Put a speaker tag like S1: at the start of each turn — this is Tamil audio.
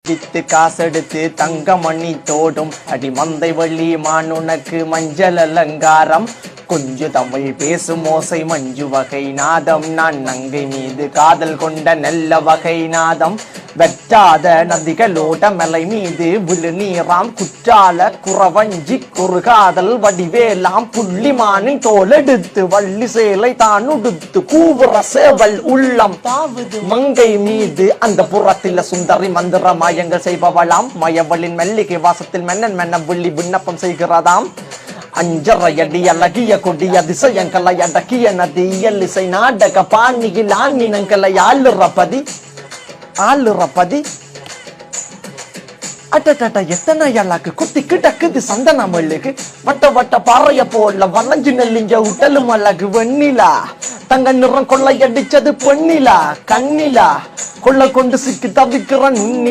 S1: வித்து காசெடுத்து தங்க மணி தோடும் அடி மந்தை வள்ளி மானுனக்கு மஞ்சள் அலங்காரம் கொஞ்சு தமிழ் பேசும் ஓசை மஞ்சு வகை நாதம் நான் நங்கை மீது காதல் கொண்ட நல்ல வகை நாதம் வெட்டாத நதிகளோட மலை மீது விழு நீராம் குற்றால குறவஞ்சி குறுகாதல் வடிவேலாம் புள்ளிமானின் தோலெடுத்து வள்ளி சேலை தான் உடுத்து கூவுற சேவல் உள்ளம் மங்கை மீது அந்த புறத்தில சுந்தரி மந்திர மாயங்கள் செய்பவளாம் மயவளின் மெல்லிகை வாசத்தில் மென்னன் மென்ன வில்லி விண்ணப்பம் செய்கிறதாம் அஞ்சரையடி அழகிய கொடிய அதிசயங்களை அடக்கிய நதி இசை நாடக பாணியில் ஆண்மினங்களை ஆளுறப்பதி அட்டட்ட எத்தனை அழகு குத்தி கிடக்குது சந்தன மல்லுக்கு வட்ட வட்ட பாறைய போல வளைஞ்சு நெல்லிஞ்ச உடலும் அழகு வெண்ணிலா தங்க நிறம் கொள்ளையடிச்சது பொன்னிலா கண்ணிலா கொள்ள கொண்டு சிக்கி தவிக்கிற நுண்ணி